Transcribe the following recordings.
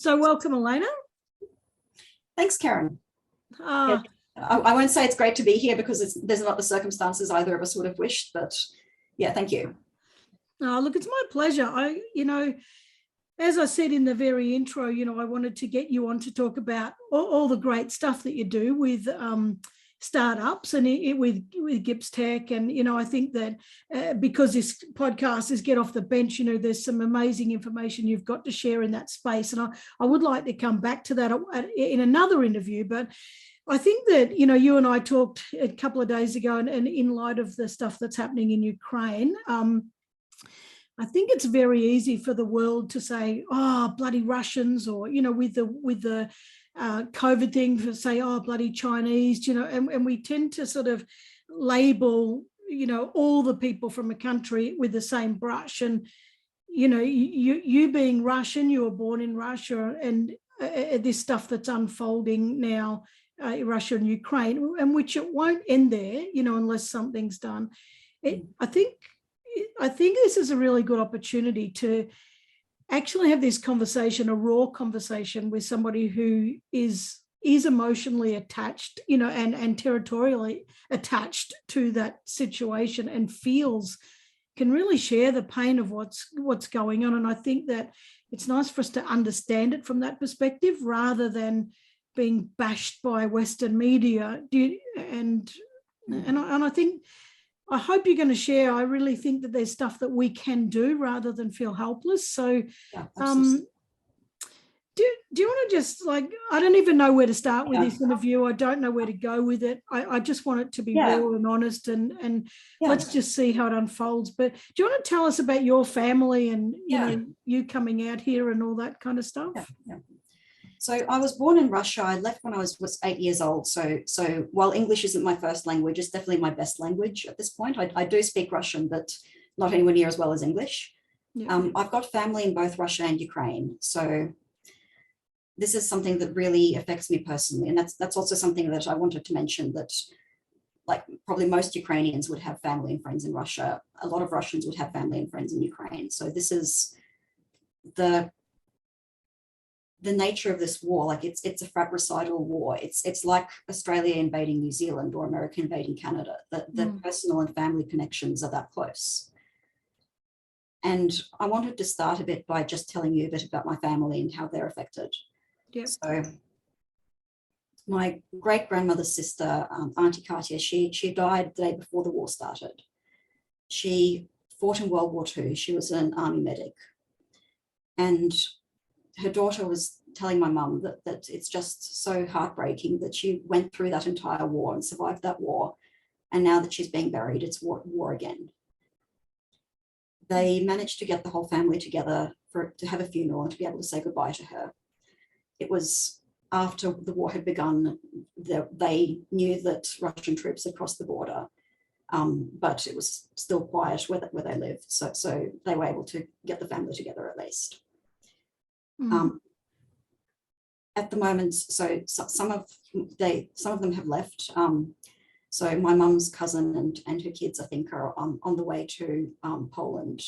So welcome, Elena. Thanks, Karen. Uh, I won't say it's great to be here because there's not the circumstances either of us would have wished, but yeah, thank you. Look, it's my pleasure. As I said in the very intro, I wanted to get you on to talk about all the great stuff that you do with startups and with Gips Tech. And, I think that because this podcast is Get Off the Bench, there's some amazing information you've got to share in that space. And I would like to come back to that in another interview, but I think that, you and I talked a couple of days ago and in light of the stuff that's happening in Ukraine, I think it's very easy for the world to say, oh, bloody Russians, or, with the COVID thing, to say, oh, bloody Chinese, and we tend to sort of label, all the people from a country with the same brush. And, you being Russian, you were born in Russia, and this stuff that's unfolding now, Russia and Ukraine, and which it won't end there, unless something's done. I think this is a really good opportunity to actually have this conversation, a raw conversation with somebody who is emotionally attached, and territorially attached to that situation, and can really share the pain of what's going on. And I think that it's nice for us to understand it from that perspective rather than being bashed by Western media. And I think, I hope you're going to share. I really think that there's stuff that we can do rather than feel helpless. So, Yeah, do you want to just, I don't even know where to start with this interview. I don't know where to go with it. I just want it to be real and honest, and let's just see how it unfolds. But do you want to tell us about your family and, you coming out here and all that kind of stuff? Yeah. So I was born in Russia. I left when I was 8 years old. So while English isn't my first language, it's definitely my best language at this point. I do speak Russian, but not anywhere near as well as English. Yeah. I've got family in both Russia and Ukraine. So this is something that really affects me personally. And that's also something that I wanted to mention, that like probably most Ukrainians would have family and friends in Russia. A lot of Russians would have family and friends in Ukraine. So this is the nature of this war. Like it's a fratricidal war. It's like Australia invading New Zealand or America invading Canada. The personal and family connections are that close. And I wanted to start a bit by just telling you a bit about my family and how they're affected. Yep. So my great-grandmother's sister, Auntie Katya, she died the day before the war started. She fought in World War II. She was an army medic. And her daughter was telling my mum that it's just so heartbreaking that she went through that entire war and survived that war. And now that she's being buried, it's war again. They managed to get the whole family together to have a funeral and to be able to say goodbye to her. It was after the war had begun. They knew that Russian troops had crossed the border, but it was still quiet where they lived. So they were able to get the family together at least. At the moment, so some of them have left. So my mum's cousin and her kids, I think, are on the way to Poland.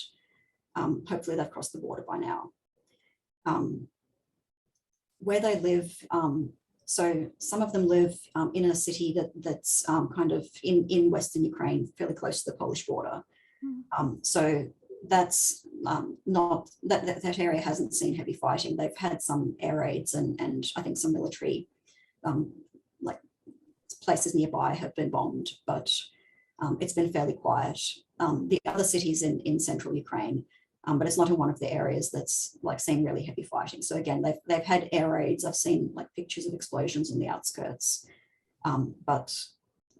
Hopefully they've crossed the border by now. Where they live, so some of them live in a city that's kind of in Western Ukraine, fairly close to the Polish border. So that's not, that area hasn't seen heavy fighting. They've had some air raids and I think some military, like places nearby have been bombed, but it's been fairly quiet. The other cities in central Ukraine, but it's not in one of the areas that's like seeing really heavy fighting. So again, they've had air raids. I've seen like pictures of explosions in the outskirts, but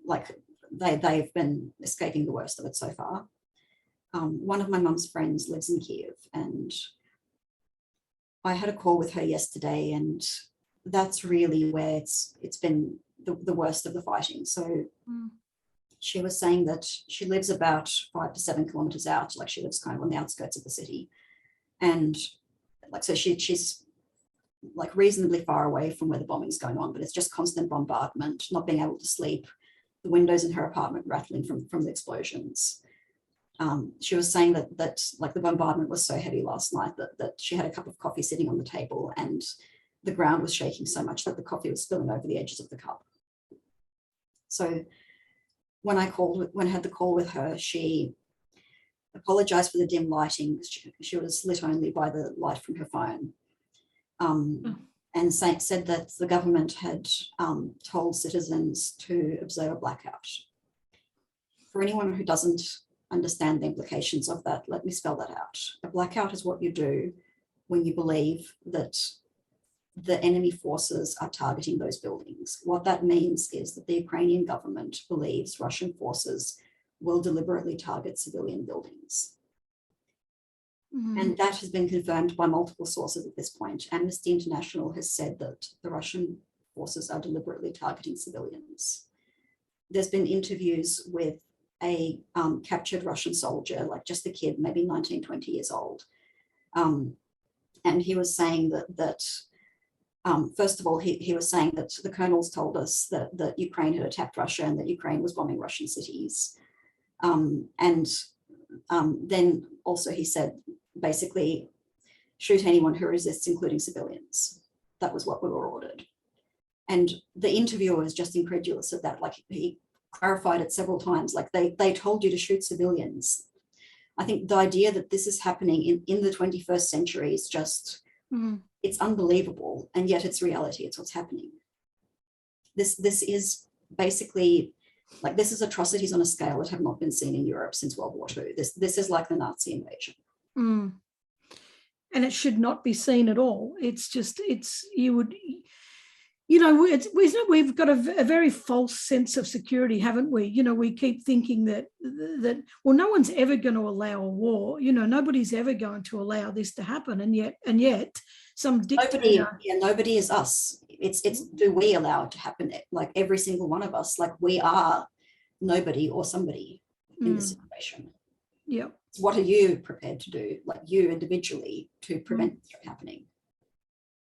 like they've been escaping the worst of it so far. One of my mum's friends lives in Kiev, and I had a call with her yesterday, and that's really where it's been the worst of the fighting. So she was saying that she lives about 5 to 7 kilometers out, like she lives kind of on the outskirts of the city. And like, so she's like reasonably far away from where the bombing's going on, but it's just constant bombardment, not being able to sleep, the windows in her apartment rattling from the explosions. She was saying that like the bombardment was so heavy last night that she had a cup of coffee sitting on the table and the ground was shaking so much that the coffee was spilling over the edges of the cup. So when I had the call with her, she apologized for the dim lighting. She was lit only by the light from her phone. And said that the government had told citizens to observe a blackout. For anyone who doesn't understand the implications of that, let me spell that out. A blackout is what you do when you believe that the enemy forces are targeting those buildings. What that means is that the Ukrainian government believes Russian forces will deliberately target civilian buildings. And that has been confirmed by multiple sources at this point. Amnesty International has said that the Russian forces are deliberately targeting civilians. There's been interviews with a captured Russian soldier, like just a kid, maybe 19, 20 years old. And he was saying that first of all, he was saying that the colonels told us that Ukraine had attacked Russia and that Ukraine was bombing Russian cities. Then also he said, basically, shoot anyone who resists, including civilians. That was what we were ordered. And the interviewer was just incredulous of that. Like, he clarified it several times, like they told you to shoot civilians. I think the idea that this is happening in the 21st century is just, it's unbelievable. And yet it's reality, it's what's happening. This is basically, like, this is atrocities on a scale that have not been seen in Europe since World War II. This is like the Nazi invasion. And it should not be seen at all. It's just, we've got a very false sense of security, haven't we? We keep thinking that well, no one's ever going to allow a war. Nobody's ever going to allow this to happen. And yet some dictator. Nobody is us. It's do we allow it to happen? Like every single one of us, like we are nobody or somebody in this situation. Yeah. What are you prepared to do, like you individually, to prevent this from happening?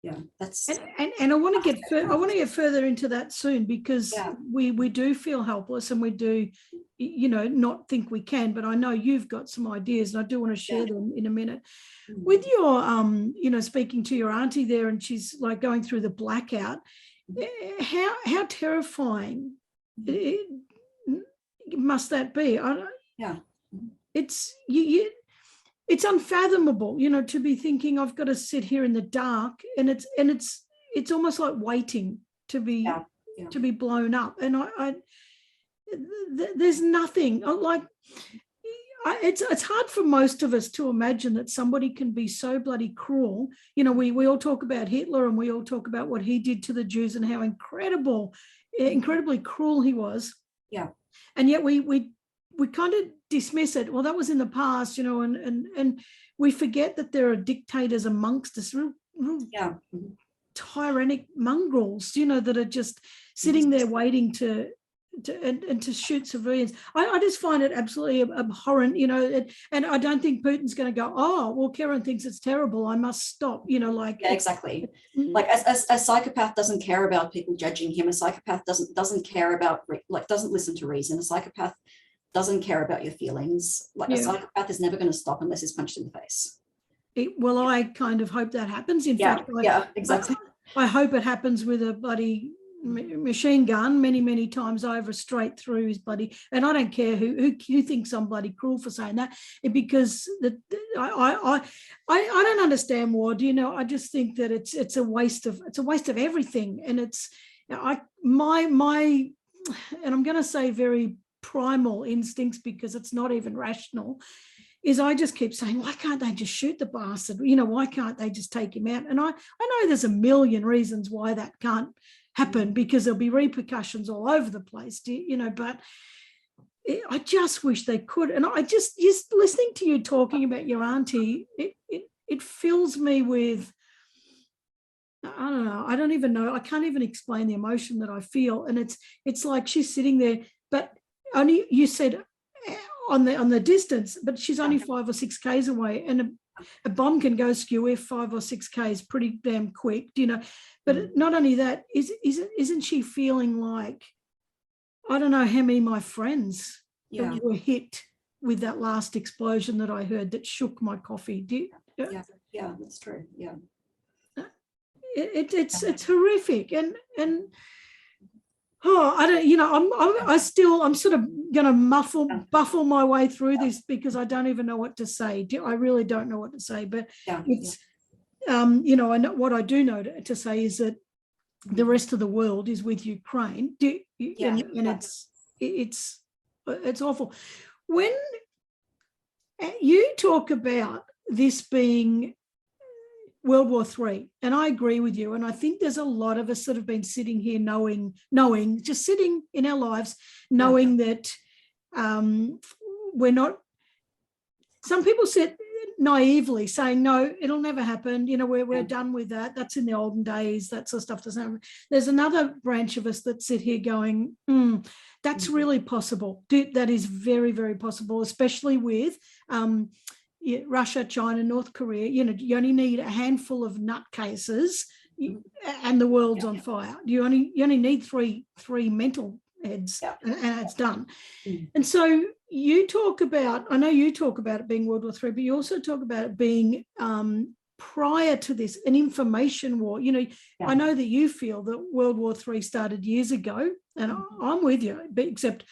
Yeah, that's and I want to get further into that soon, because we do feel helpless and we do, not think we can. But I know you've got some ideas, and I do want to share them in a minute. With your, speaking to your auntie there, and she's like going through the blackout. How terrifying must that be? It's it's unfathomable, to be thinking I've got to sit here in the dark, and it's almost like waiting to be blown up. And there's nothing like, it's hard for most of us to imagine that somebody can be so bloody cruel. We all talk about Hitler, and we all talk about what he did to the Jews and how incredibly cruel he was. Yeah. And yet we kind of dismiss it. Well, that was in the past, and we forget that there are dictators amongst us, real tyrannic mongrels, that are just sitting there waiting to shoot civilians. I just find it absolutely abhorrent, and I don't think Putin's going to go, oh, well, Karen thinks it's terrible, I must stop, exactly. Like a psychopath doesn't care about people judging him. A psychopath doesn't care about, doesn't listen to reason. A psychopath doesn't care about your feelings. A psychopath is never going to stop unless he's punched in the face. Well, I kind of hope that happens. In fact, exactly. I hope it happens with a bloody machine gun many times over, straight through his bloody. And I don't care who thinks I'm bloody cruel for saying that, because I don't understand war. I just think that it's a waste of everything, and my and I'm going to say very primal instincts, because it's not even rational, is I just keep saying, why can't they just shoot the bastard? Why can't they just take him out? And I know there's a million reasons why that can't happen, because there'll be repercussions all over the place, but I just wish they could. And I just listening to you talking about your auntie, it fills me with, I don't know, I don't even know, I can't even explain the emotion that I feel. And it's like she's sitting there, but only, you said on the distance, but she's only 5 or 6 Ks away, and a bomb can go skew if 5 or 6 Ks pretty damn quick, but not only that, isn't she feeling like, I don't know how many of my friends were hit with that last explosion that I heard that shook my coffee. Yeah, that's true. Yeah. It's horrific. And I don't, I'm sort of going to buffle my way through this because I don't even know what to say. I really don't know what to say, but it's, I know what I do know to say is that the rest of the world is with Ukraine, and it's awful. When you talk about this being World War III, and I agree with you, and I think there's a lot of us that have been sitting here knowing, just sitting in our lives, knowing that we're not. Some people said naively saying, no, it'll never happen. We're done with that. That's in the olden days. That sort of stuff doesn't happen. There's another branch of us that sit here going, that's really possible. That is very, very possible, especially with Russia, China, North Korea. You only need a handful of nutcases and the world's on fire. You only need three mental heads and it's done. And so you talk about, I know you talk about it being World War III, but you also talk about it being prior to this, an information war. I know that you feel that World War III started years ago, and I'm with you, except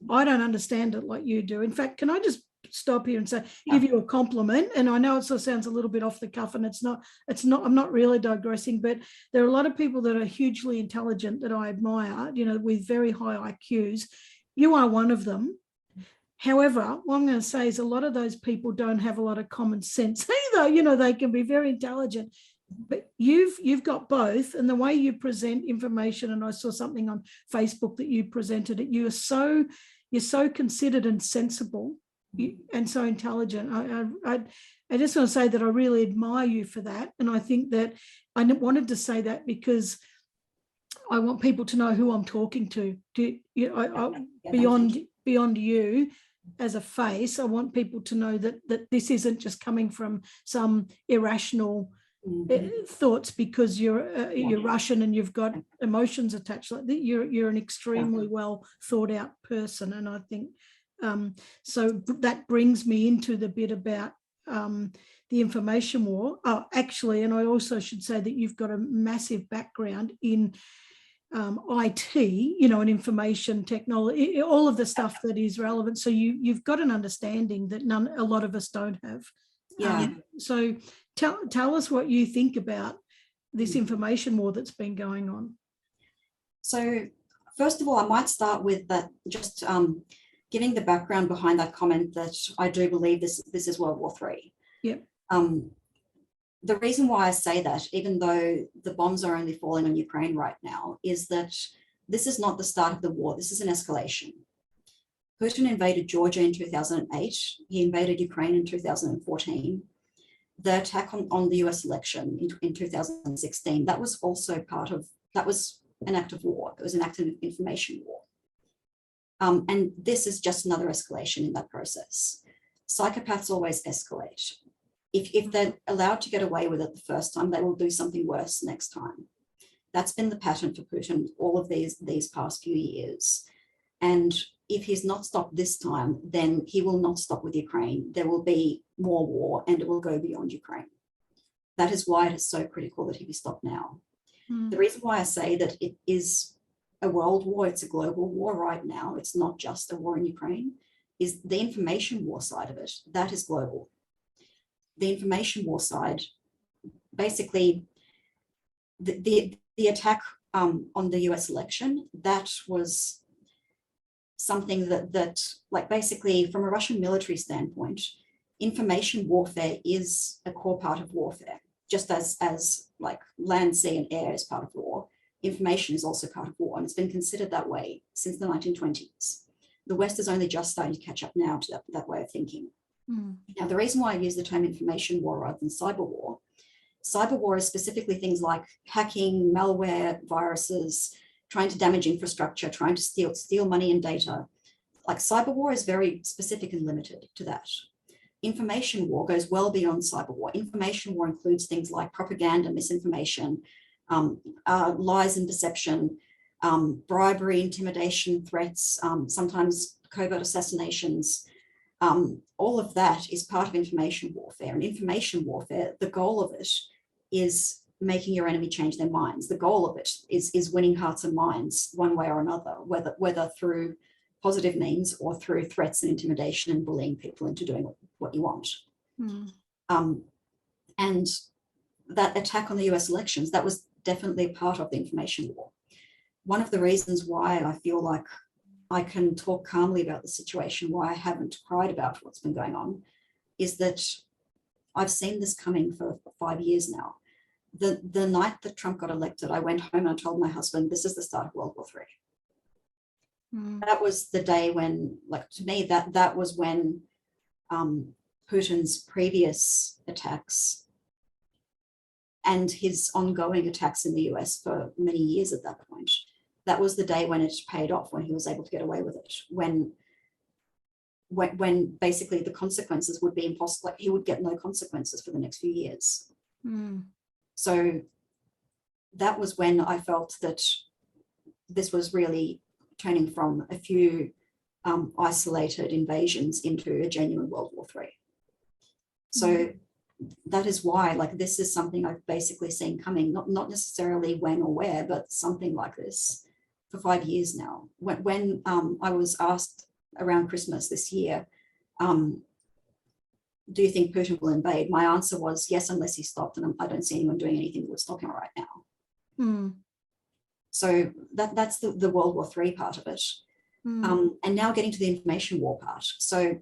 I don't understand it like you do. In fact, can I just stop here and say, give you a compliment? And I know it sort of sounds a little bit off the cuff, and it's not, I'm not really digressing, but there are a lot of people that are hugely intelligent that I admire, with very high IQs. You are one of them. However, what I'm going to say is a lot of those people don't have a lot of common sense either. They can be very intelligent, but you've got both. And the way you present information, and I saw something on Facebook that you presented it, you're so considered and sensible and so intelligent. I just want to say that I really admire you for that. And I think that I wanted to say that because I want people to know who I'm talking to. Beyond you as a face, I want people to know that this isn't just coming from some irrational thoughts because you're Russian and you've got emotions attached. Like that, you're an extremely well thought out person, and I think so. That brings me into the bit about the information war. Oh, actually, and I also should say that you've got a massive background in IT, and information technology, all of the stuff that is relevant. So you've got an understanding that a lot of us don't have. So tell us what you think about this information war that's been going on. So first of all, I might start with that, just giving the background behind that comment that I do believe this is World War III. Yep. The reason why I say that, even though the bombs are only falling on Ukraine right now, is that this is not the start of the war. This is an escalation. Putin invaded Georgia in 2008. He invaded Ukraine in 2014. The attack on the US election in 2016, that was also that was an act of war. It was an act of information war. And this is just another escalation in that process. Psychopaths always escalate. If they're allowed to get away with it the first time, they will do something worse next time. That's been the pattern for Putin all of these past few years. And if he's not stopped this time, then he will not stop with Ukraine. There will be more war and it will go beyond Ukraine. That is why it is so critical that he be stopped now. The reason why I say that it is a world war, it's a global war right now, it's not just a war in Ukraine, is the information war side of it. That is global. The information war side, basically the attack on the US election, that was something that like basically from a Russian military standpoint, information warfare is a core part of warfare, just as like land, sea and air is part of war. Information is also part of war, and it's been considered that way since the 1920s. The West is only just starting to catch up now to that way of thinking. Now, the reason why I use the term information war rather than cyber war is specifically things like hacking, malware, viruses, trying to damage infrastructure, trying to steal money and data. Like cyber war is very specific and limited to that. Information war goes well beyond cyber war. Information war includes things like propaganda, misinformation, lies and deception, bribery, intimidation, threats, sometimes covert assassinations, all of that is part of information warfare. And information warfare, the goal of it is making your enemy change their minds. The goal of it is winning hearts and minds one way or another, whether through positive means or through threats and intimidation and bullying people into doing what you want. And that attack on the US elections, that was definitely part of the information war. One of the reasons why I feel like I can talk calmly about the situation, why I haven't cried about what's been going on, is that I've seen this coming for 5 years now. The night that Trump got elected, I went home and I told my husband, this is the start of World War III. That was the day when, like, to me, that was when Putin's previous attacks and his ongoing attacks in the US for many years at that point, that was the day when it paid off, when he was able to get away with it, when basically the consequences would be impossible. Like, he would get no consequences for the next few years. So that was when I felt that this was really turning from a few isolated invasions into a genuine World War III. So that is why, like, this is something I've basically seen coming, not necessarily when or where, but something like this for 5 years now. When I was asked around Christmas this year, do you think Putin will invade? My answer was yes, unless he stopped, and I don't see anyone doing anything that would stop him right now. So that's the World War III part of it. And now getting to the information war part. So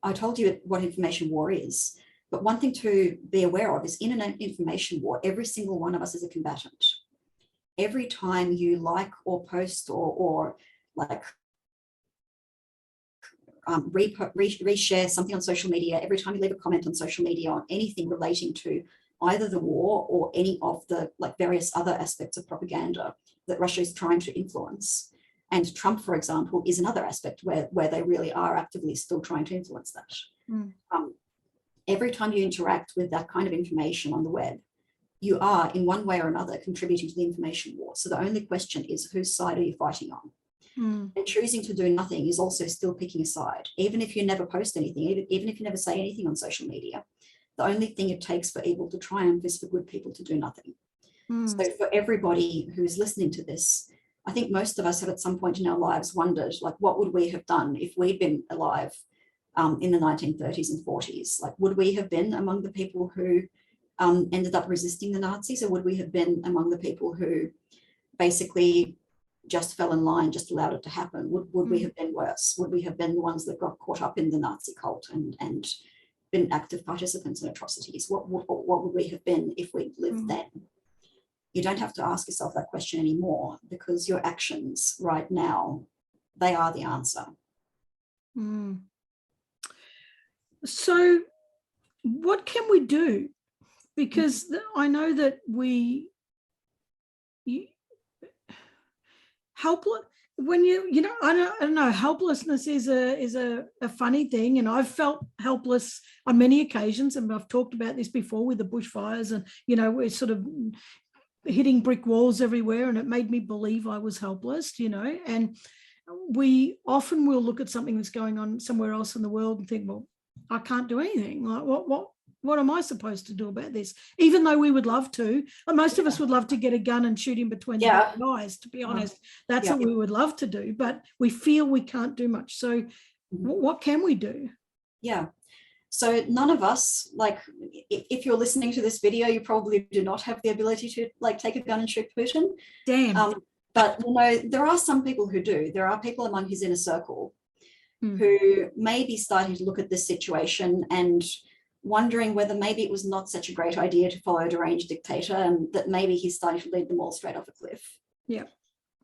I told you what information war is, but one thing to be aware of is in an information war, every single one of us is a combatant. Every time you like or post or like reshare something on social media, every time you leave a comment on social media on anything relating to either the war or any of the like various other aspects of propaganda that Russia is trying to influence. And Trump, for example, is another aspect where they really are actively still trying to influence that. Every time you interact with that kind of information on the web, you are in one way or another contributing to the information war. So the only question is, whose side are you fighting on? And choosing to do nothing is also still picking a side. Even if you never post anything, even if you never say anything on social media, the only thing it takes for evil to triumph is for good people to do nothing. So for everybody who's listening to this, I think most of us have at some point in our lives wondered, like, what would we have done if we'd been alive in the 1930s and 40s? Like, would we have been among the people who ended up resisting the Nazis, or would we have been among the people who basically just fell in line, just allowed it to happen? Would we have been worse? Would we have been the ones that got caught up in the Nazi cult and been active participants in atrocities? What would we have been if we'd lived then? You don't have to ask yourself that question anymore, because your actions right now, they are the answer. So what can we do? Because I know that helpless, when you know, I don't know, helplessness is a funny thing, and I've felt helpless on many occasions, and I've talked about this before with the bushfires, and you know, we're sort of hitting brick walls everywhere, and it made me believe I was helpless, you know. And we often will look at something that's going on somewhere else in the world and think, well, I can't do anything. Like, what am I supposed to do about this? Even though we would love to, most of us would love to get a gun and shoot him between the eyes, to be honest. That's what we would love to do, but we feel we can't do much. So what can we do? Yeah. So none of us, like, if you're listening to this video, you probably do not have the ability to like take a gun and shoot Putin. Damn. But you know, there are some people who do. There are people among his inner circle who may be starting to look at this situation and wondering whether maybe it was not such a great idea to follow a deranged dictator, and that maybe he's starting to lead them all straight off a cliff. Yeah.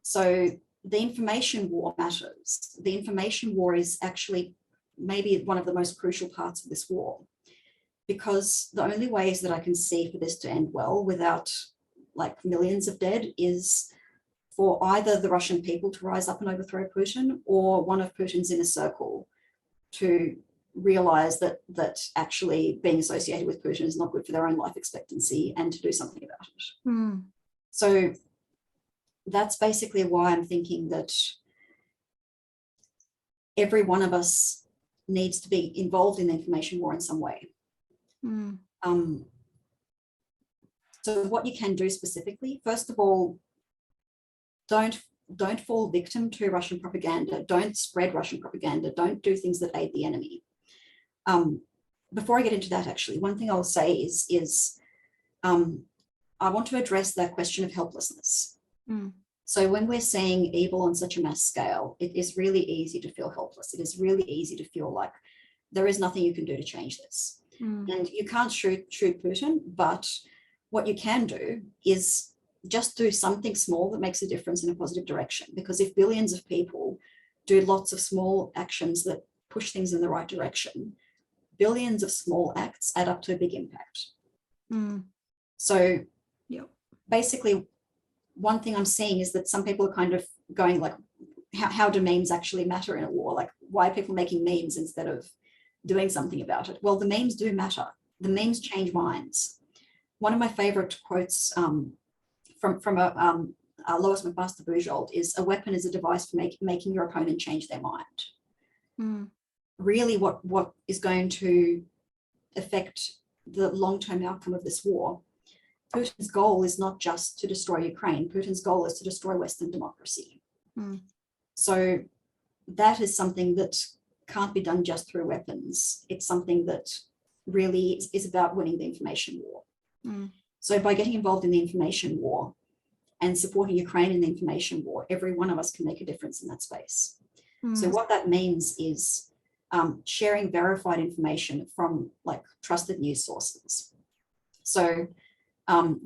So the information war matters. The information war is actually maybe one of the most crucial parts of this war, because the only ways that I can see for this to end well without like millions of dead is for either the Russian people to rise up and overthrow Putin, or one of Putin's inner circle to realize that actually being associated with Putin is not good for their own life expectancy, and to do something about it. So that's basically why I'm thinking that every one of us needs to be involved in the information war in some way. So what you can do specifically, first of all, don't fall victim to Russian propaganda. Don't spread Russian propaganda. Don't do things that aid the enemy. Before I get into that, actually, one thing I'll say is I want to address that question of helplessness. So when we're seeing evil on such a mass scale, it is really easy to feel helpless. It is really easy to feel like there is nothing you can do to change this. And you can't shoot Putin, but what you can do is just do something small that makes a difference in a positive direction. Because if billions of people do lots of small actions that push things in the right direction, billions of small acts add up to a big impact. So basically, one thing I'm seeing is that some people are kind of going like, how do memes actually matter in a war? Like, why are people making memes instead of doing something about it? Well, the memes do matter. The memes change minds. One of my favorite quotes from Lois McMaster Bujold is, "A weapon is a device for making your opponent change their mind." Really what is going to affect the long-term outcome of this war, Putin's goal is not just to destroy Ukraine. Putin's goal is to destroy Western democracy. So that is something that can't be done just through weapons. It's something that really is about winning the information war. So by getting involved in the information war and supporting Ukraine in the information war, every one of us can make a difference in that space. So what that means is sharing verified information from like trusted news sources. So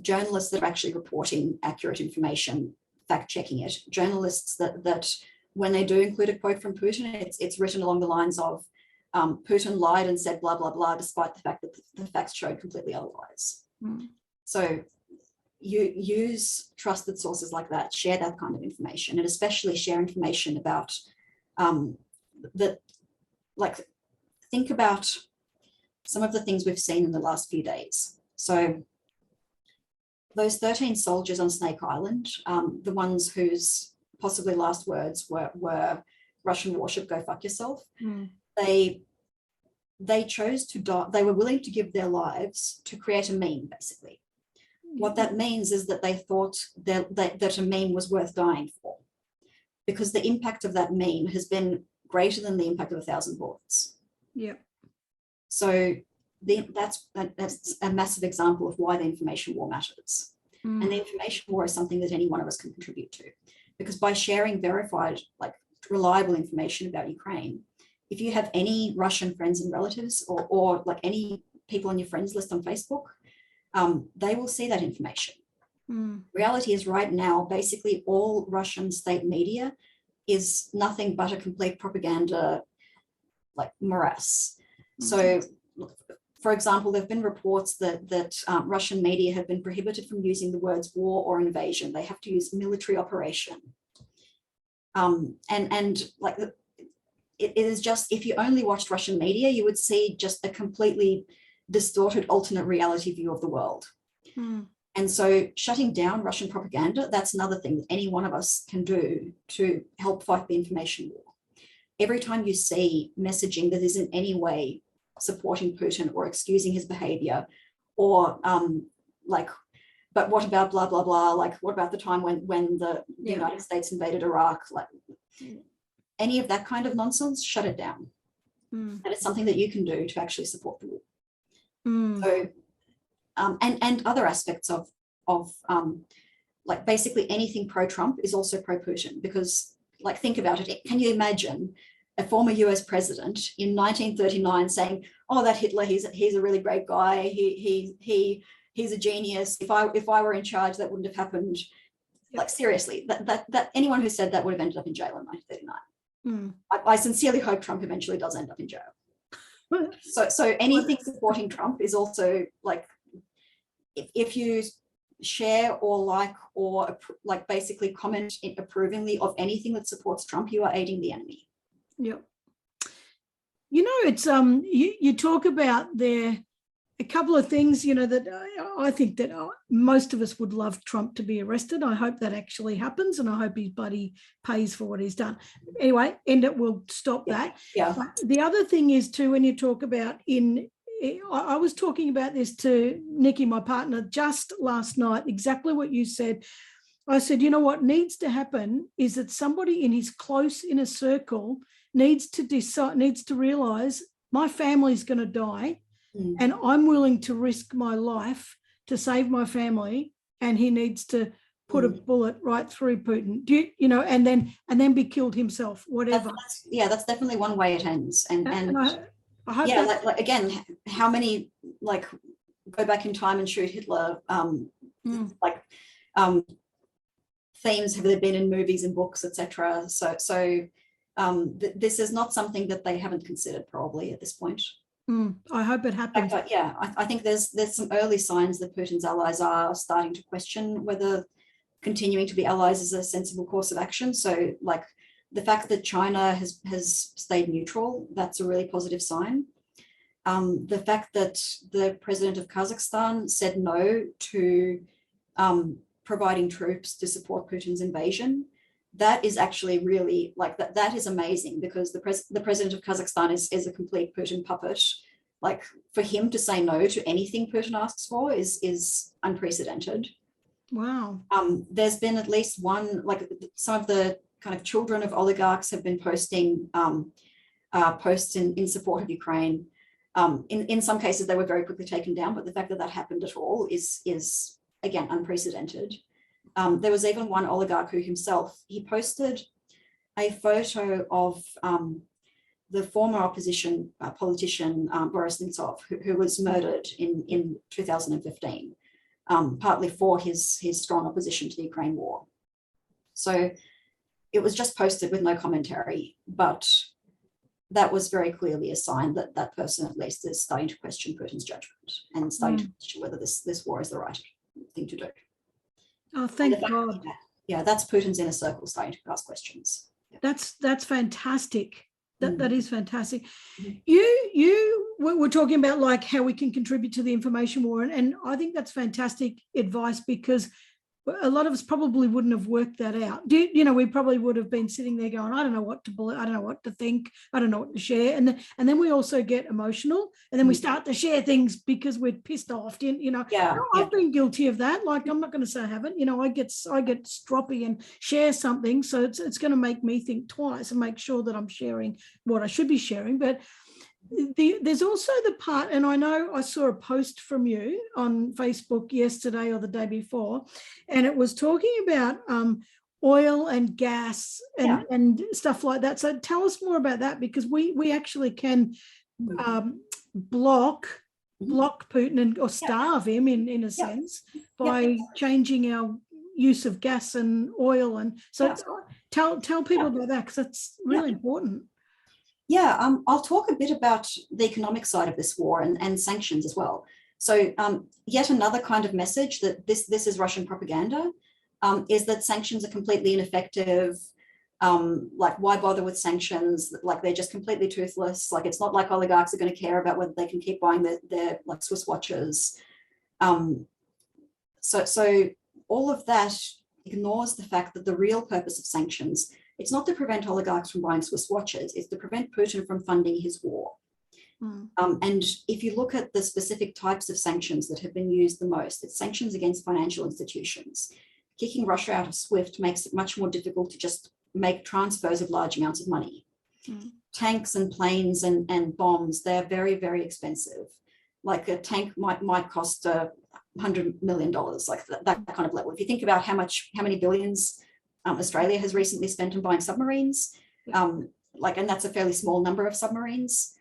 journalists that are actually reporting accurate information, fact checking it, journalists that when they do include a quote from Putin, it's written along the lines of Putin lied and said blah, blah, blah, despite the fact that the facts showed completely otherwise. So you use trusted sources like that, share that kind of information, and especially share information about that, like, think about some of the things we've seen in the last few days. So those 13 soldiers on Snake Island, the ones whose possibly last words were Russian warship, go fuck yourself. They chose to die. They were willing to give their lives to create a meme, basically. What that means is that they thought that a meme was worth dying for, because the impact of that meme has been greater than the impact of 1,000 bullets. So that's a massive example of why the information war matters. And the information war is something that any one of us can contribute to, because by sharing verified, like reliable information about Ukraine, if you have any Russian friends and relatives or like any people on your friends list on Facebook, they will see that information. Reality is right now, basically all Russian state media is nothing but a complete propaganda like morass. So for example, there have been reports that Russian media have been prohibited from using the words war or invasion. They have to use military operation. And like it is just, if you only watched Russian media, you would see just a completely distorted alternate reality view of the world. And so shutting down Russian propaganda, that's another thing that any one of us can do to help fight the information war. Every time you see messaging that is in any way supporting Putin or excusing his behavior, or like, but what about blah, blah, blah, like what about the time when the United States invaded Iraq, like any of that kind of nonsense, shut it down. And it's something that you can do to actually support the war. So, and other aspects of like basically anything pro-Trump is also pro-Putin, because like, think about it. Can you imagine a former US president in 1939 saying, oh, that Hitler, he's a really great guy. He's a genius. If I were in charge, that wouldn't have happened. Like seriously, that anyone who said that would have ended up in jail in 1939. I sincerely hope Trump eventually does end up in jail. So anything supporting Trump is also like, if you share or like or like basically comment approvingly of anything that supports Trump, you are aiding the enemy. You know, it's you talk about there a couple of things, that I think that most of us would love Trump to be arrested. I hope that actually happens, and I hope his buddy pays for what he's done. Anyway, we'll stop that. Yeah. But the other thing is too, when you talk about I was talking about this to Nikki, my partner, just last night, exactly what you said. I said, what needs to happen is that somebody in his close inner circle needs to realize my family's going to die, and I'm willing to risk my life to save my family, and he needs to put a bullet right through Putin. And then be killed himself, whatever. That's definitely one way it ends. And I hope like again, how many go back in time and shoot Hitler? Themes have there been in movies and books, etc. So this is not something that they haven't considered probably at this point. I hope it happens. I think there's some early signs that Putin's allies are starting to question whether continuing to be allies is a sensible course of action. So like the fact that China has stayed neutral, that's a really positive sign. The fact that the president of Kazakhstan said no to providing troops to support Putin's invasion, that is actually really like that is amazing, because the president of Kazakhstan is a complete Putin puppet. Like for him to say no to anything Putin asks for is unprecedented. Wow. There's been at least one, like some of the kind of children of oligarchs have been posting posts in support of Ukraine. In some cases, they were very quickly taken down, but the fact that that happened at all is again, unprecedented. There was even one oligarch who himself, he posted a photo of the former opposition politician, Boris Nemtsov, who was murdered in 2015, partly for his strong opposition to the Ukraine war. So it was just posted with no commentary, but that was very clearly a sign that that person at least is starting to question Putin's judgment and starting to question whether this war is the right thing to do. Oh, thank God. Yeah, that's Putin's inner circle starting to ask questions. Yeah. That's fantastic. That is fantastic. You were talking about like how we can contribute to the information war, and I think that's fantastic advice, because a lot of us probably wouldn't have worked that out. We probably would have been sitting there going, I don't know what to believe, I don't know what to think, I don't know what to share. And then we also get emotional, and then we start to share things because we're pissed off. I've been guilty of that. Like, I'm not going to say I haven't. I get stroppy and share something. So it's going to make me think twice and make sure that I'm sharing what I should be sharing. But there's also the part, and I know I saw a post from you on Facebook yesterday or the day before, and it was talking about oil and gas and stuff like that. So tell us more about that, because we actually can block Putin or starve him in a sense by changing our use of gas and oil. And so tell people about that, because that's really important. Yeah, I'll talk a bit about the economic side of this war and sanctions as well. So yet another kind of message that this is Russian propaganda, is that sanctions are completely ineffective. Like, why bother with sanctions? Like, they're just completely toothless. Like, it's not like oligarchs are going to care about whether they can keep buying their like Swiss watches. So all of that ignores the fact that the real purpose of sanctions, it's not to prevent oligarchs from buying Swiss watches, it's to prevent Putin from funding his war. And if you look at the specific types of sanctions that have been used the most, it's sanctions against financial institutions. Kicking Russia out of SWIFT makes it much more difficult to just make transfers of large amounts of money. Tanks and planes and bombs, they're very, very expensive. Like a tank might cost $100 million, like that kind of level. If you think about how many billions Australia has recently spent on buying submarines, and that's a fairly small number of submarines.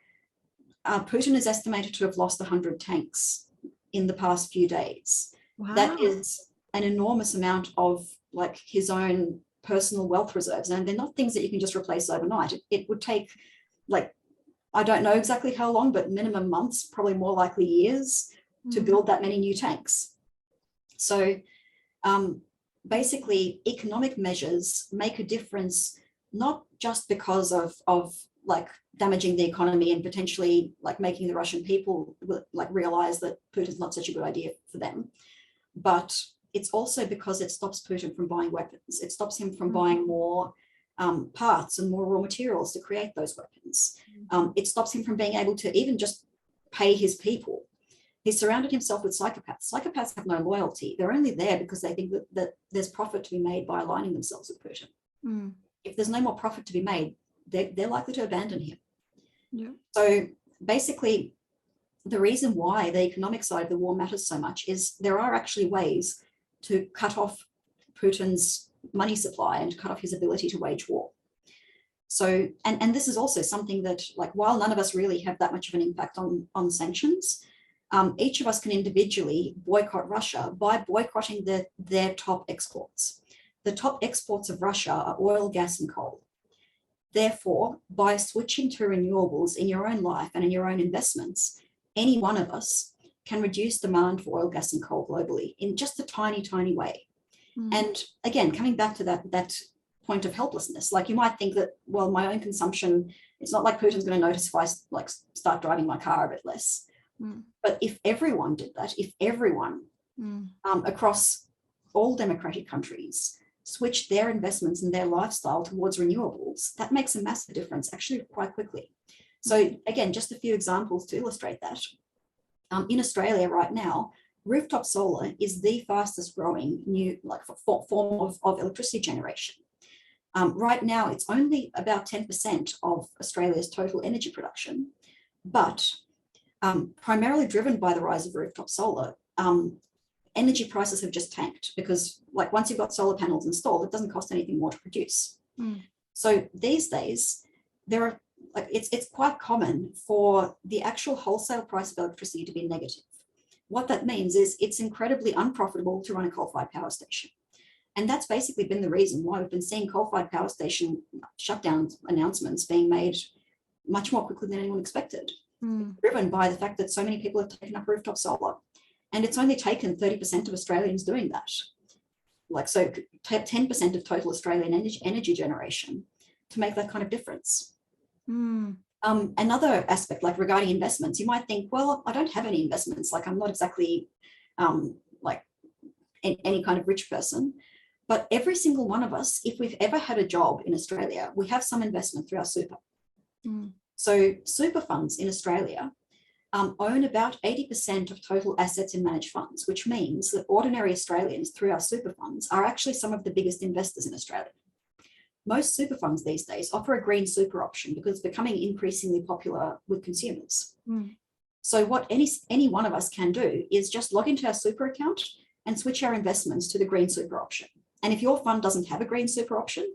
Putin is estimated to have lost 100 tanks in the past few days. Wow. That is an enormous amount of like his own personal wealth reserves, and they're not things that you can just replace overnight. It would take, like, I don't know exactly how long, but minimum months, probably more likely years, to build that many new tanks. So basically, economic measures make a difference, not just because of like damaging the economy and potentially like making the Russian people like realize that Putin's not such a good idea for them. But it's also because it stops Putin from buying weapons. It stops him from buying more parts and more raw materials to create those weapons. It stops him from being able to even just pay his people. He's surrounded himself with psychopaths. Psychopaths have no loyalty. They're only there because they think that there's profit to be made by aligning themselves with Putin. If there's no more profit to be made, they're likely to abandon him. Yeah. So basically, the reason why the economic side of the war matters so much is there are actually ways to cut off Putin's money supply and to cut off his ability to wage war. So, and this is also something that, like, while none of us really have that much of an impact on sanctions, each of us can individually boycott Russia by boycotting their top exports. The top exports of Russia are oil, gas, and coal. Therefore, by switching to renewables in your own life and in your own investments, any one of us can reduce demand for oil, gas, and coal globally in just a tiny, tiny way. And again, coming back to that point of helplessness, like you might think that, well, my own consumption, it's not like Putin's going to notice if I like start driving my car a bit less. But if everyone did that, if everyone across all democratic countries switch their investments and their lifestyle towards renewables, that makes a massive difference actually quite quickly. So again, just a few examples to illustrate that. In Australia right now, rooftop solar is the fastest growing new form of electricity generation. Right now, it's only about 10% of Australia's total energy production, but primarily driven by the rise of rooftop solar, energy prices have just tanked because, like, once you've got solar panels installed, it doesn't cost anything more to produce. So these days, there are it's quite common for the actual wholesale price of electricity to be negative. What that means is it's incredibly unprofitable to run a coal-fired power station. And that's basically been the reason why we've been seeing coal-fired power station shutdown announcements being made much more quickly than anyone expected, driven by the fact that so many people have taken up rooftop solar. And it's only taken 30% of Australians doing that. Like, so 10% of total Australian energy generation to make that kind of difference. Another aspect, like regarding investments, you might think, well, I don't have any investments. Like, I'm not exactly like any kind of rich person. But every single one of us, if we've ever had a job in Australia, we have some investment through our super. So super funds in Australia own about 80% of total assets in managed funds, which means that ordinary Australians through our super funds are actually some of the biggest investors in Australia. Most super funds these days offer a green super option because it's becoming increasingly popular with consumers. So what any one of us can do is just log into our super account and switch our investments to the green super option. And if your fund doesn't have a green super option,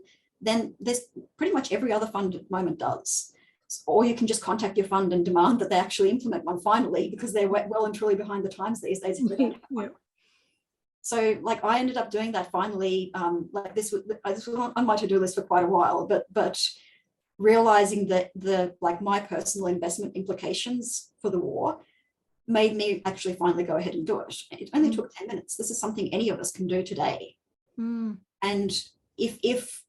then there's pretty much every other fund at the moment does. Or you can just contact your fund and demand that they actually implement one finally, because they're well and truly behind the times these days if they don't have one. So, like, I ended up doing that finally. Like, this was on my to-do list for quite a while, but realizing that my personal investment implications for the war made me actually finally go ahead and do it. It only took 10 minutes. This is something any of us can do today. And if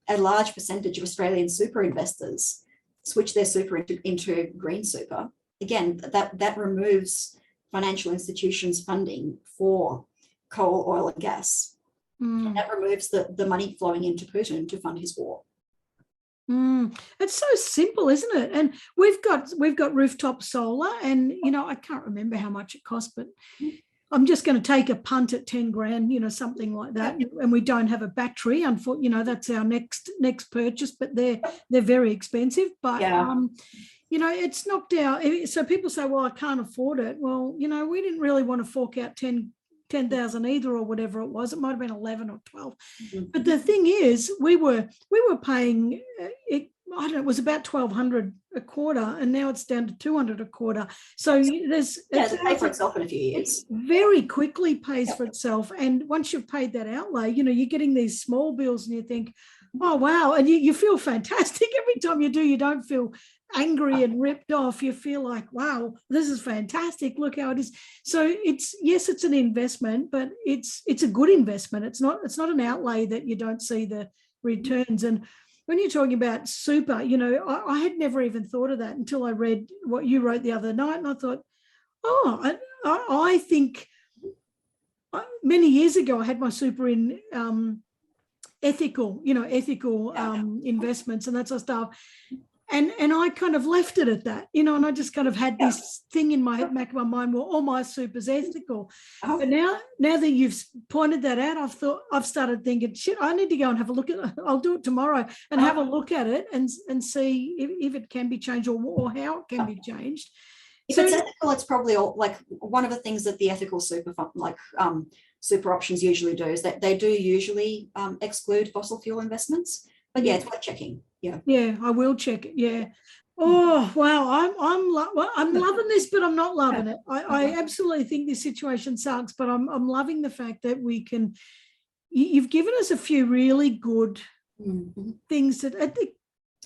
a large percentage of Australian super investors switch their super into green super, again, that removes financial institutions funding for coal, oil, and gas. And that removes the money flowing into Putin to fund his war. It's so simple, isn't it? And we've got rooftop solar, and I can't remember how much it costs, but I'm just going to take a punt at 10 grand, something like that. And we don't have a battery. Unfortunately, that's our next purchase, but they're very expensive. But it's knocked out. So people say, well, I can't afford it. Well, we didn't really want to fork out 10,000 either, or whatever it was. It might have been 11 or 12. But the thing is, we were paying I don't know, it was about 1,200 a quarter, and now it's down to 200 a quarter. So it's pay for itself in a few years. It very quickly pays for itself. And once you've paid that outlay, you're getting these small bills, and you think, oh wow, and you feel fantastic every time you do. You don't feel angry and ripped off. You feel like, wow, this is fantastic. Look how it is. So it's an investment, but it's a good investment. It's not an outlay that you don't see the returns. And when you're talking about super, you know, I had never even thought of that until I read what you wrote the other night, and I thought, oh, I think many years ago I had my super in ethical investments and that sort of stuff. And I kind of left it at that, you know, and I just kind of had this thing in my back of my mind, well, all my super's ethical. But now that you've pointed that out, I've started thinking, shit, I need to go and have a look at it. I'll do it tomorrow and have a look at it and see if it can be changed or how it can be changed. If it's ethical, it's probably all, like, one of the things that the ethical super fund, like super options usually do is that they do usually exclude fossil fuel investments. But yeah, it's worth checking. Yeah, I will check it. Yeah. Oh wow, I'm loving this, but I'm not loving it. I absolutely think this situation sucks, but I'm loving the fact that we can. You've given us a few really good things that I think.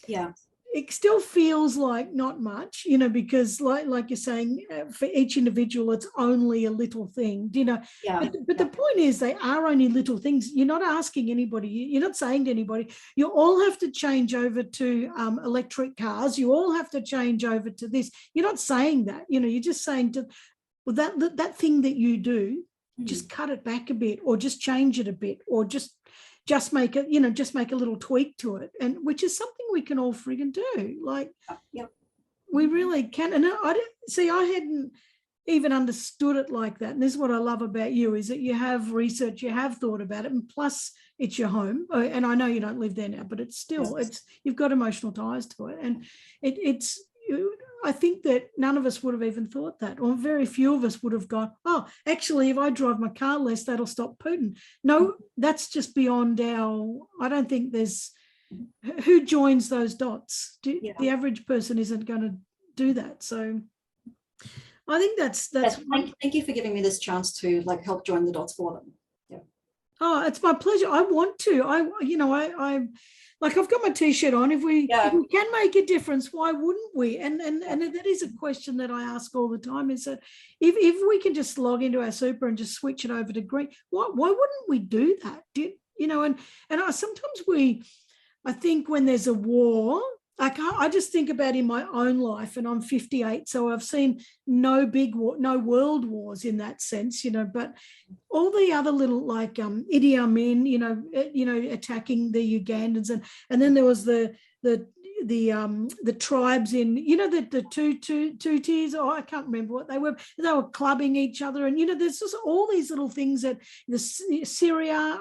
Yeah. It still feels like not much, you know, because like you're saying, for each individual, it's only a little thing, you know. Yeah. But the point is, they are only little things. You're not asking anybody. You're not saying to anybody, you all have to change over to electric cars. You all have to change over to this. You're not saying that, you know. You're just saying to, well, that thing that you do, just cut it back a bit, or just change it a bit, or just make it, you know, just make a little tweak to it, and which is something we can all friggin' do. Like, we really can. And I hadn't even understood it like that. And this is what I love about you, is that you have research, you have thought about it, and plus it's your home. And I know you don't live there now, but it's still, you've got emotional ties to it, and it's. I think that none of us would have even thought that, or very few of us would have gone, oh, actually, if I drive my car less, that'll stop Putin. No, that's just beyond I don't think there's, who joins those dots? The average person isn't going to do that. So I think that's. Thank you for giving me this chance to help join the dots for them. Yeah. Oh, it's my pleasure. I want to. I I've got my T-shirt on. If we can make a difference, why wouldn't we? And that is a question that I ask all the time, is that if we can just log into our super and just switch it over to green, why wouldn't we do that? Sometimes I think when there's a war, I just think about in my own life, and I'm 58, so I've seen no big war, no world wars in that sense, you know. But all the other little, like Idi Amin, attacking the Ugandans, and then there was the tribes in, you know, the two tiers. Oh, I can't remember what they were. They were clubbing each other, and you know, there's just all these little things that Syria,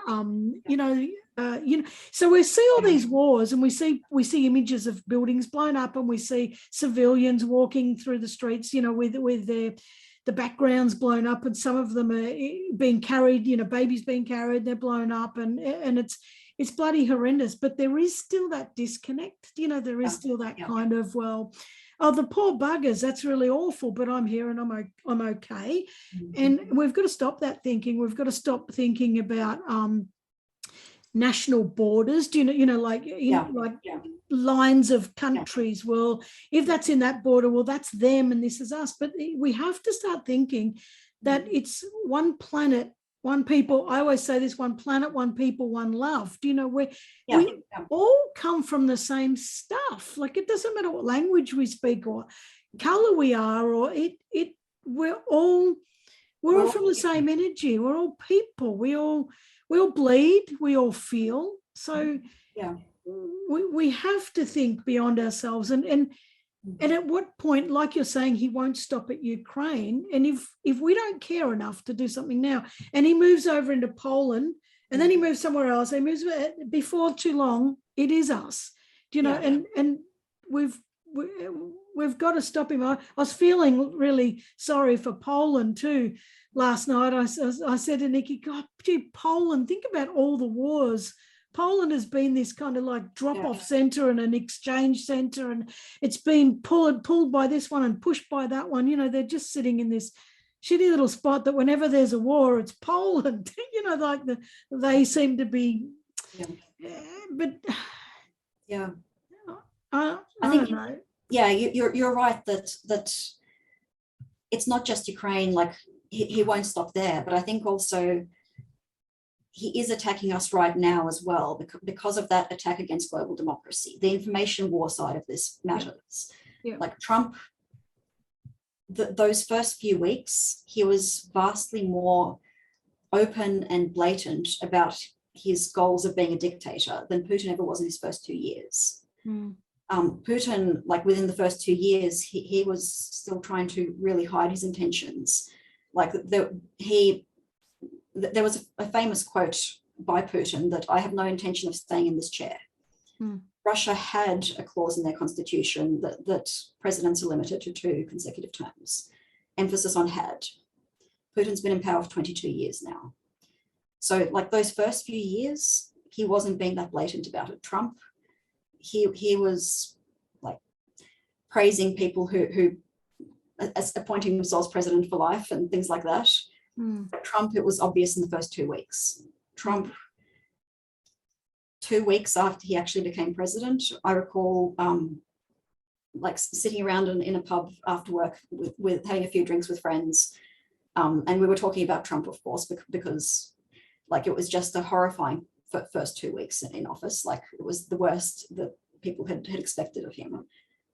so we see all these wars, and we see images of buildings blown up, and we see civilians walking through the streets, you know, with the backgrounds blown up, and some of them are being carried, you know, babies being carried, they're blown up, and it's bloody horrendous. But there is still that disconnect, you know. There is still that kind of, well, oh, the poor buggers, that's really awful, but I'm here and I'm okay. And we've got to stop that thinking. We've got to stop thinking about national borders, lines of countries. Well, if that's in that border, well, that's them and this is us. But we have to start thinking that it's one planet, one people. I always say this: one planet, one people, one love. Do you know, we all come from the same stuff. Like, it doesn't matter what language we speak or color we are, or we're all from the same energy. We're all people. We all bleed, we all feel. So we have to think beyond ourselves. And at what point, like you're saying, he won't stop at Ukraine. And if we don't care enough to do something now, and he moves over into Poland, and then he moves somewhere else, he moves before too long, it is us. Do you know? And we've got to stop him. I was feeling really sorry for Poland too. Last night, I said to Nikki, God, gee, Poland, think about all the wars. Poland has been this kind of like drop-off centre and an exchange centre, and it's been pulled by this one and pushed by that one. You know, they're just sitting in this shitty little spot that whenever there's a war, it's Poland. You know, like they seem to be. But I think, don't know. Yeah, you're right that it's not just Ukraine. Like, he won't stop there, but I think also he is attacking us right now as well because of that attack against global democracy. The information war side of this matters. Yeah. Like Trump, those first few weeks, he was vastly more open and blatant about his goals of being a dictator than Putin ever was in his first 2 years. Putin, like within the first 2 years, he was still trying to really hide his intentions. Like there was a famous quote by Putin that I have no intention of staying in this chair. Russia had a clause in their constitution that presidents are limited to 2 consecutive terms. Emphasis on had. Putin's been in power for 22 years now. So like those first few years, he wasn't being that blatant about it. Trump, he was like praising people who appointing themselves president for life and things like that. Trump, it was obvious in the first 2 weeks. Trump, 2 weeks after he actually became president, I recall like sitting around in a pub after work with having a few drinks with friends. And we were talking about Trump, of course, because like it was just a horrifying first 2 weeks in office. Like it was the worst that people had expected of him.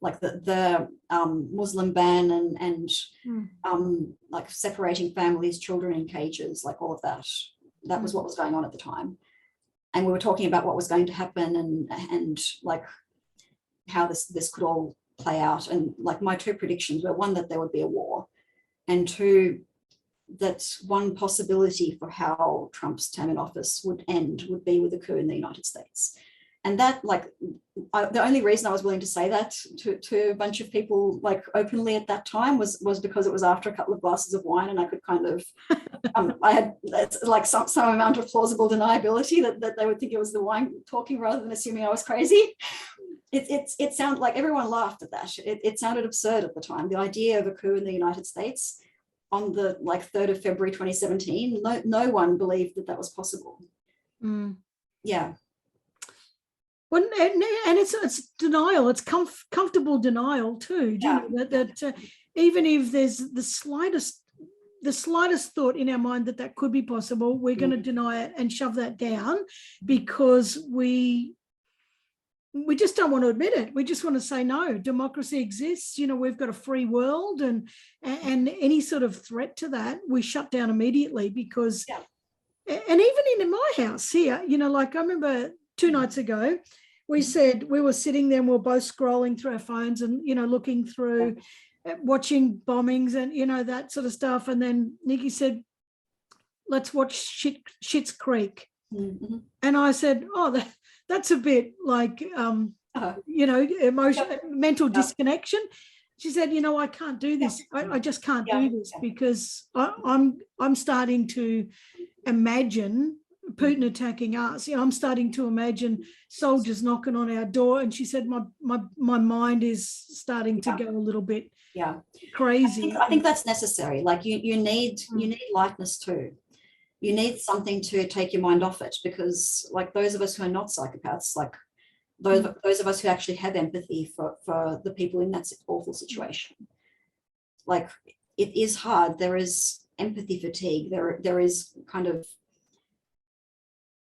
Like the Muslim ban and like separating families, children in cages, like all of that. That was what was going on at the time. And we were talking about what was going to happen and like how this could all play out. And like my 2 predictions were, 1, that there would be a war, and 2, that one possibility for how Trump's term in office would end would be with a coup in the United States. And that, like, the only reason I was willing to say that to a bunch of people, like, openly at that time was because it was after a couple of glasses of wine, and I could kind of, I had like some amount of plausible deniability that they would think it was the wine talking rather than assuming I was crazy. It sounded like everyone laughed at that. It sounded absurd at the time. The idea of a coup in the United States on the 3rd of February 2017, no one believed that was possible. Yeah. Well, and it's denial. It's comfortable denial too. Yeah. You know, that even if there's the slightest thought in our mind that could be possible, we're going to deny it and shove that down because we just don't want to admit it. We just want to say no. Democracy exists. You know, we've got a free world, and any sort of threat to that we shut down immediately because. Yeah. And even in my house here, you know, like I remember 2 nights ago, we said we were sitting there and we were both scrolling through our phones and, you know, looking through, watching bombings and, you know, that sort of stuff. And then Nikki said, let's watch Schitt's Creek. And I said, oh, that's a bit like, you know, mental disconnection. She said, you know, I can't do this. I just can't do this because I'm starting to imagine Putin attacking us. You know, I'm starting to imagine soldiers knocking on our door. And she said, my mind is starting to go a little bit crazy. I think that's necessary. Like you need lightness too. You need something to take your mind off it, because like those of us who are not psychopaths, like those of us who actually have empathy for the people in that awful situation, like it is hard. There is empathy fatigue. There is kind of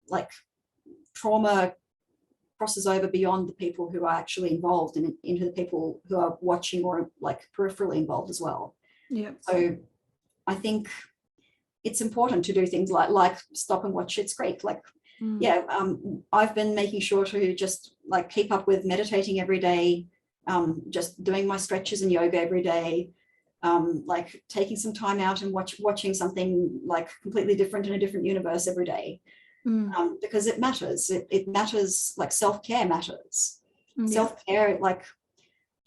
like trauma crosses over beyond the people who are actually involved and into the people who are watching or like peripherally involved as well. Yeah. So I think it's important to do things like stop and watch Schitt's Creek. Like, I've been making sure to just like keep up with meditating every day, just doing my stretches and yoga every day, like taking some time out and watching something like completely different in a different universe every day. Because it matters. It matters, like self-care matters. Self-care, like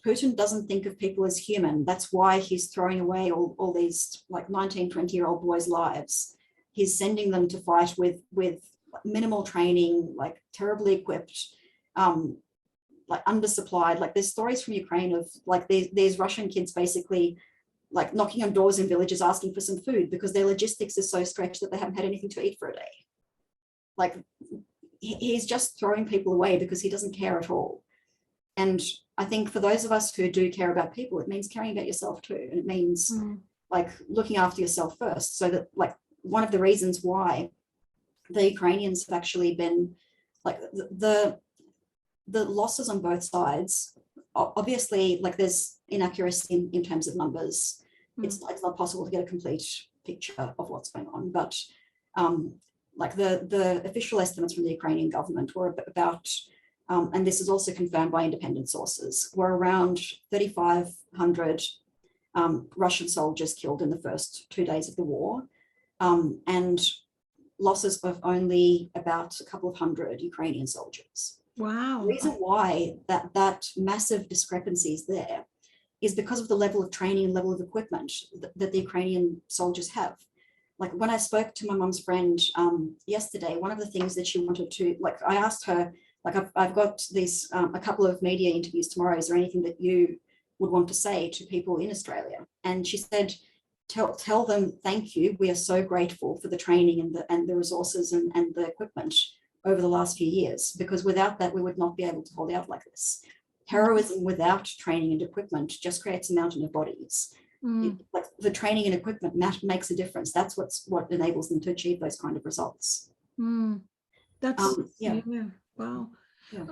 Putin doesn't think of people as human. That's why he's throwing away all these like 19, 20-year-old boys' lives. He's sending them to fight with minimal training, like terribly equipped, like undersupplied. Like there's stories from Ukraine of like these Russian kids basically like knocking on doors in villages asking for some food because their logistics is so stretched that they haven't had anything to eat for a day. Like he's just throwing people away because he doesn't care at all. And I think for those of us who do care about people, it means caring about yourself too. And it means like looking after yourself first. So that like one of the reasons why the Ukrainians have actually been like the losses on both sides. Obviously, like there's inaccuracy in terms of numbers. It's not possible to get a complete picture of what's going on, but like the official estimates from the Ukrainian government were about, and this is also confirmed by independent sources, were around 3,500 Russian soldiers killed in the first 2 days of the war, and losses of only about a couple of hundred Ukrainian soldiers. Wow. The reason why that massive discrepancy is there is because of the level of training and level of equipment that the Ukrainian soldiers have. Like when I spoke to my mum's friend yesterday, one of the things that she wanted to, like I asked her, like I've got these, a couple of media interviews tomorrow, is there anything that you would want to say to people in Australia? And she said, tell them thank you. We are so grateful for the training and the resources and the equipment over the last few years, because without that, we would not be able to hold out like this. Heroism without training and equipment just creates a mountain of bodies. Like the training and equipment makes a difference. That's what enables them to achieve those kind of results. That's yeah. Wow. Yeah.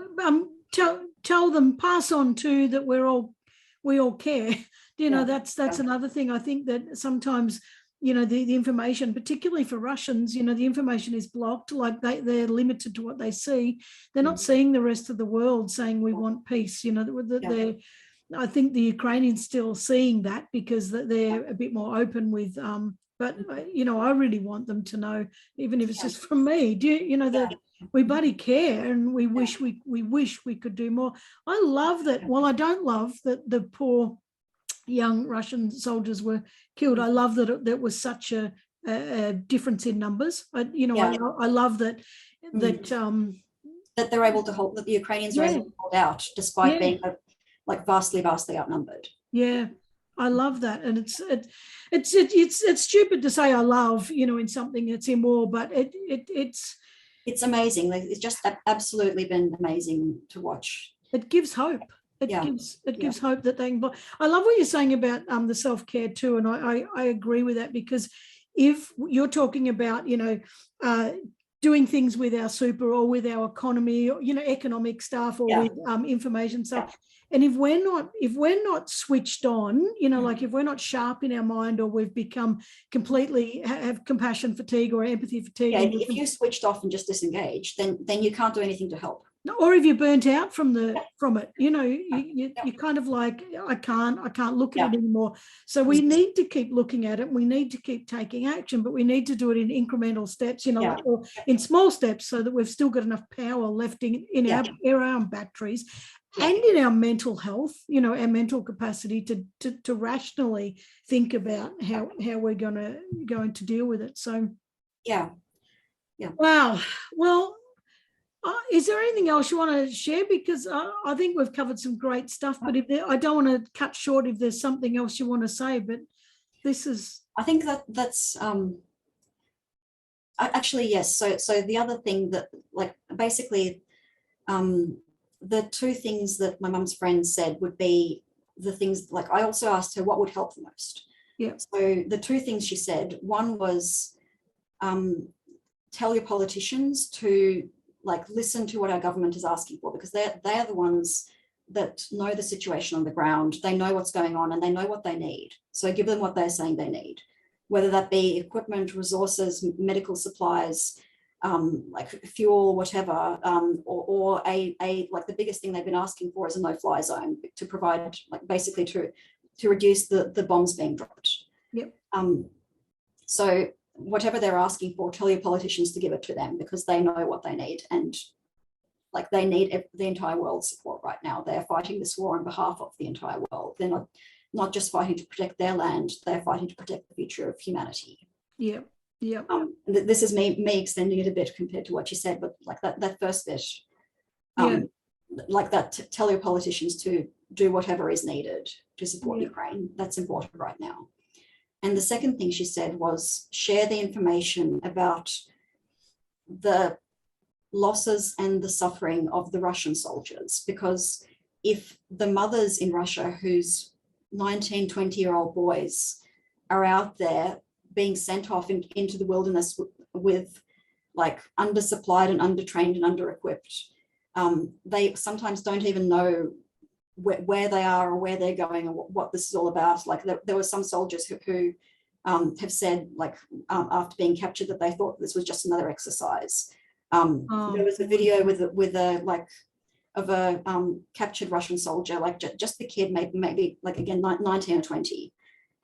Tell them, pass on too, that we all care. You know, that's another thing. I think that sometimes, you know, the information, particularly for Russians, you know, the information is blocked. Like they're limited to what they see. They're not seeing the rest of the world saying we want peace. You know, I think the Ukrainians still seeing that because they're a bit more open with. But you know, I really want them to know, even if it's just from me. You know that we bloody care, and we wish we could do more. I love that. Well, I don't love that the poor young Russian soldiers were killed. I love that there was such a difference in numbers. I love that that they're able to hold, that the Ukrainians are able to hold out despite being like vastly outnumbered. Yeah, I love that, and it's stupid to say I love, you know, in something that's in war, but it's amazing. Like, it's just absolutely been amazing to watch. It gives hope. It gives hope that they can. I love what you're saying about the self-care too, and I agree with that, because if you're talking about, you know, doing things with our super or with our economy, or, you know, economic stuff, or with information stuff, and if we're not switched on, you know, like if we're not sharp in our mind, or we've become completely have compassion fatigue or empathy fatigue, if you switched off and just disengaged, then you can't do anything to help. Or if you're burnt out from it, you know, you're kind of like, I can't look at it anymore. So we need to keep looking at it. We need to keep taking action, but we need to do it in incremental steps, you know, or in small steps, so that we've still got enough power left in our own batteries and in our mental health, you know, our mental capacity to rationally think about how we're going to deal with it. So wow. Well, is there anything else you want to share? Because I think we've covered some great stuff, but I don't want to cut short if there's something else you want to say, but this is... I think that's actually, yes. So the other thing that, like, basically the two things that my mum's friend said would be the things, like, I also asked her what would help the most. Yeah. So the two things she said, one was tell your politicians to, like, listen to what our government is asking for, because they are the ones that know the situation on the ground. They know what's going on and they know what they need. So give them what they're saying they need, whether that be equipment, resources, medical supplies, like fuel, whatever, or like the biggest thing they've been asking for is a no-fly zone to provide, like, basically to reduce the bombs being dropped. Yep. So whatever they're asking for, tell your politicians to give it to them, because they know what they need, and, like, they need the entire world's support right now. They're fighting this war on behalf of the entire world. They're not just fighting to protect their land, they're fighting to protect the future of humanity. Yeah. Yeah. This is me extending it a bit compared to what you said, but like that first bit, like that, tell your politicians to do whatever is needed to support Ukraine. That's important right now. And the second thing she said was share the information about the losses and the suffering of the Russian soldiers, because if the mothers in Russia whose 19, 20-year-old boys are out there being sent off into the wilderness with like undersupplied and undertrained and underequipped. They sometimes don't even know where they are or where they're going or what this is all about. Like there were some soldiers who have said, like, after being captured, that they thought this was just another exercise. There was a video with a like of a captured Russian soldier, like just the kid, maybe like again 19 or 20,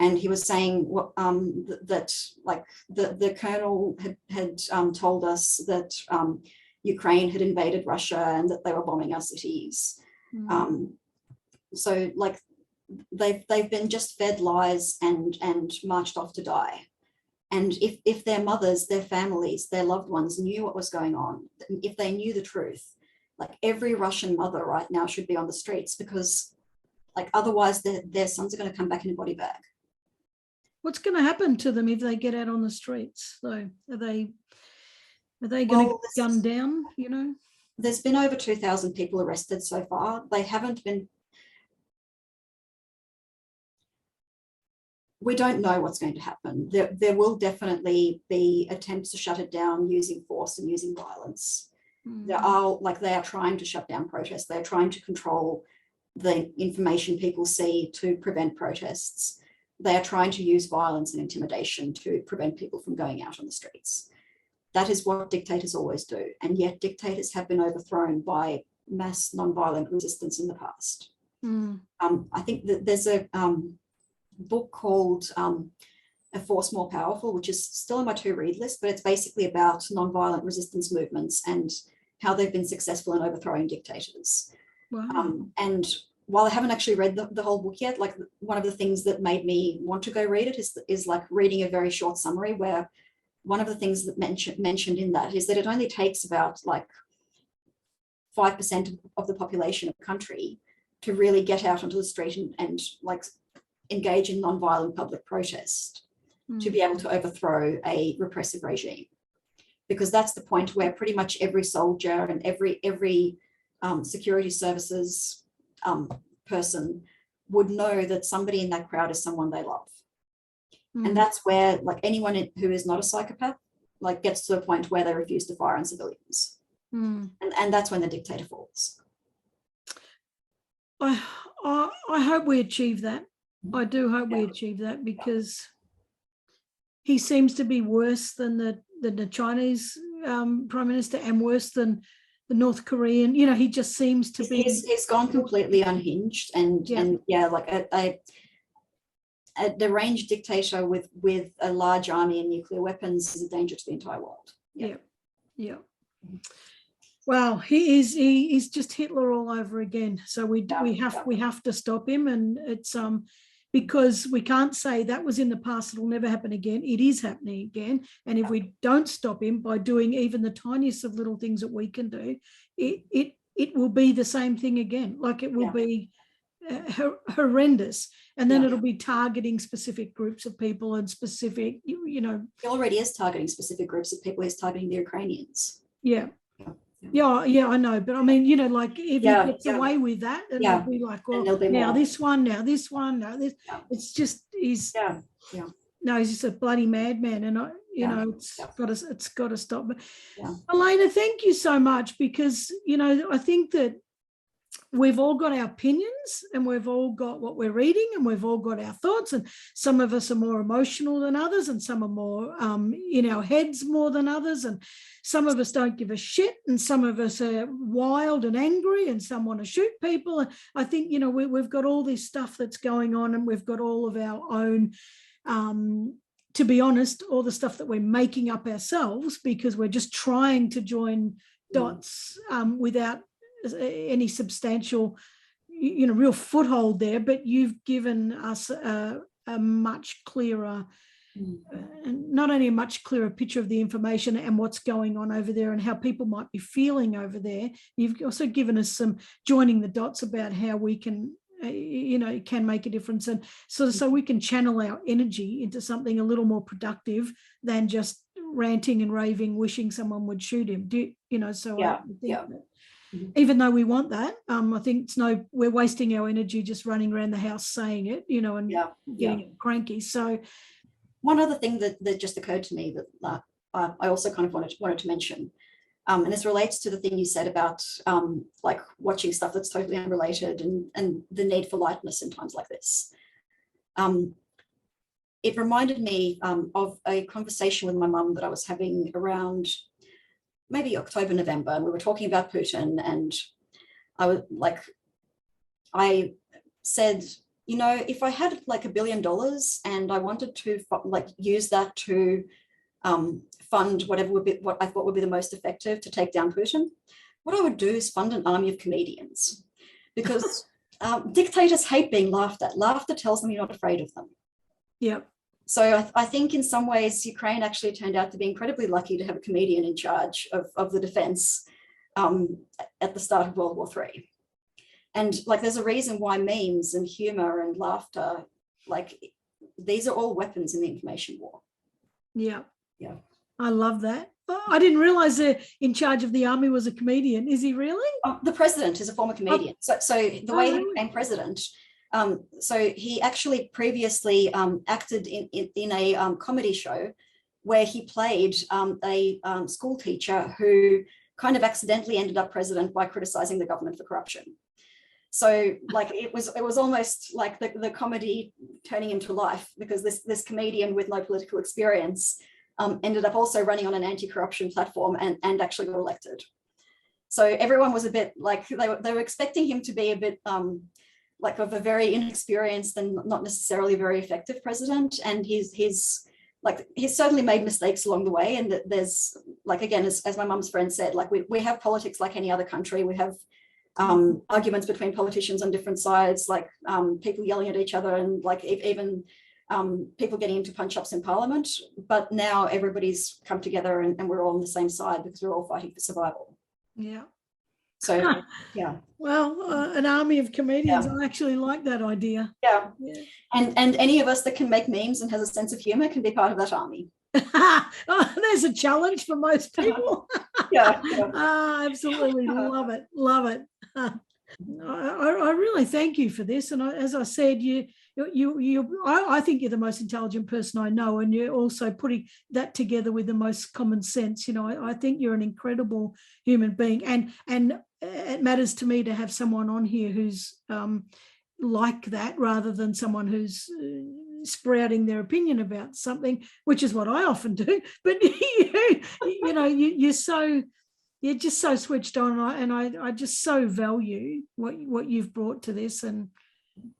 and he was saying that like the colonel had told us that Ukraine had invaded Russia and that they were bombing our cities. So like they've been just fed lies and marched off to die. And if their mothers, their families, their loved ones knew what was going on, if they knew the truth, like every Russian mother right now should be on the streets, because like otherwise their sons are going to come back in a body bag. What's going to happen to them if they get out on the streets? So are they going to get gunned down, you know? There's been over 2,000 people arrested so far. They haven't been. We don't know what's going to happen. There will definitely be attempts to shut it down using force and using violence. They are trying to shut down protests. They're trying to control the information people see to prevent protests. They are trying to use violence and intimidation to prevent people from going out on the streets. That is what dictators always do. And yet dictators have been overthrown by mass nonviolent resistance in the past. I think that there's a book called A Force More Powerful, which is still on my to-read list, but it's basically about nonviolent resistance movements and how they've been successful in overthrowing dictators. Wow. And while I haven't actually read the whole book yet, like one of the things that made me want to go read it is like reading a very short summary, where one of the things that mentioned in that is that it only takes about like 5% of the population of the country to really get out onto the street and like engage in nonviolent public protest to be able to overthrow a repressive regime. Because that's the point where pretty much every soldier and every security services person would know that somebody in that crowd is someone they love. And that's where like anyone who is not a psychopath like gets to a point where they refuse to fire on civilians. And that's when the dictator falls. I hope we achieve that. I do hope we achieve that, because he seems to be worse than the Chinese prime minister and worse than the North Korean. You know, he just seems to be. He's gone completely unhinged, and like a deranged dictator with a large army and nuclear weapons is a danger to the entire world. Yeah. Wow, he's just Hitler all over again. So we have to stop him, and it's because we can't say that was in the past, it'll never happen again. It is happening again. And if we don't stop him by doing even the tiniest of little things that we can do, it will be the same thing again. Like it will be horrendous. And then it'll be targeting specific groups of people and specific, you know. He already is targeting specific groups of people. He's targeting the Ukrainians. Yeah, I know. But I mean, you know, like if he gets away with that, and it'll be like, well, now this one, now this. It's just, he's just a bloody madman. And it's got to stop. But Elena, thank you so much, because, you know, I think that we've all got our opinions and we've all got what we're reading and we've all got our thoughts, and some of us are more emotional than others, and some are more in our heads more than others, and some of us don't give a shit, and some of us are wild and angry, and some want to shoot people. And I think, you know, we've got all this stuff that's going on, and we've got all of our own to be honest, all the stuff that we're making up ourselves because we're just trying to join dots without any substantial, you know, real foothold there. But you've given us a much clearer, not only a much clearer picture of the information and what's going on over there and how people might be feeling over there. You've also given us some joining the dots about how we can, you know, can make a difference, and so we can channel our energy into something a little more productive than just ranting and raving, wishing someone would shoot him. You know, so I think that even though we want that, I think we're wasting our energy just running around the house saying it, you know, and getting cranky. So one other thing that just occurred to me that I also kind of wanted to mention. And this relates to the thing you said about like watching stuff that's totally unrelated and the need for lightness in times like this. It reminded me of a conversation with my mum that I was having around maybe October, November, and we were talking about Putin, and I said, you know, if I had like $1 billion and I wanted to like use that to fund what I thought would be the most effective to take down Putin, what I would do is fund an army of comedians, because dictators hate being laughed at. Laughter tells them you're not afraid of them. Yeah. So I think in some ways, Ukraine actually turned out to be incredibly lucky to have a comedian in charge of the defense at the start of World War III. And like, there's a reason why memes and humor and laughter, like these are all weapons in the information war. Yeah. Yeah. I love that. I didn't realize that in charge of the army was a comedian. Is he really? The president is a former comedian. So the way he really? became president, so he actually previously acted in a comedy show where he played a school teacher who kind of accidentally ended up president by criticizing the government for corruption. So like it was almost like the comedy turning into life, because this comedian with no political experience ended up also running on an anti-corruption platform and actually got elected. So everyone was a bit like, they were expecting him to be a bit like of a very inexperienced and not necessarily very effective president. And he's certainly made mistakes along the way. And there's like, again, as my mum's friend said, like we have politics like any other country. We have arguments between politicians on different sides, like people yelling at each other, and like even people getting into punch-ups in Parliament. But now everybody's come together and we're all on the same side because we're all fighting for survival. Yeah. So, yeah. Well, an army of comedians. Yeah. I actually like that idea. Yeah. Yeah. And any of us that can make memes and has a sense of humor can be part of that army. Oh, there's a challenge for most people. Yeah. Absolutely love it. Love it. I really thank you for this. And as I said, I think you're the most intelligent person I know, and you're also putting that together with the most common sense. You know, I think you're an incredible human being, and it matters to me to have someone on here who's like that, rather than someone who's sprouting their opinion about something, which is what I often do. But you're just so switched on, and I just so value what you've brought to this, and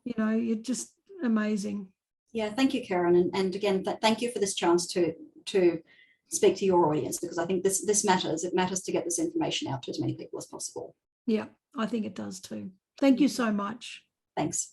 you're just amazing. Yeah, thank you, Karen, and again, thank you for this chance to speak to your audience, because I think this matters. It matters to get this information out to as many people as possible. Yeah, I think it does too. Thank you so much. Thanks.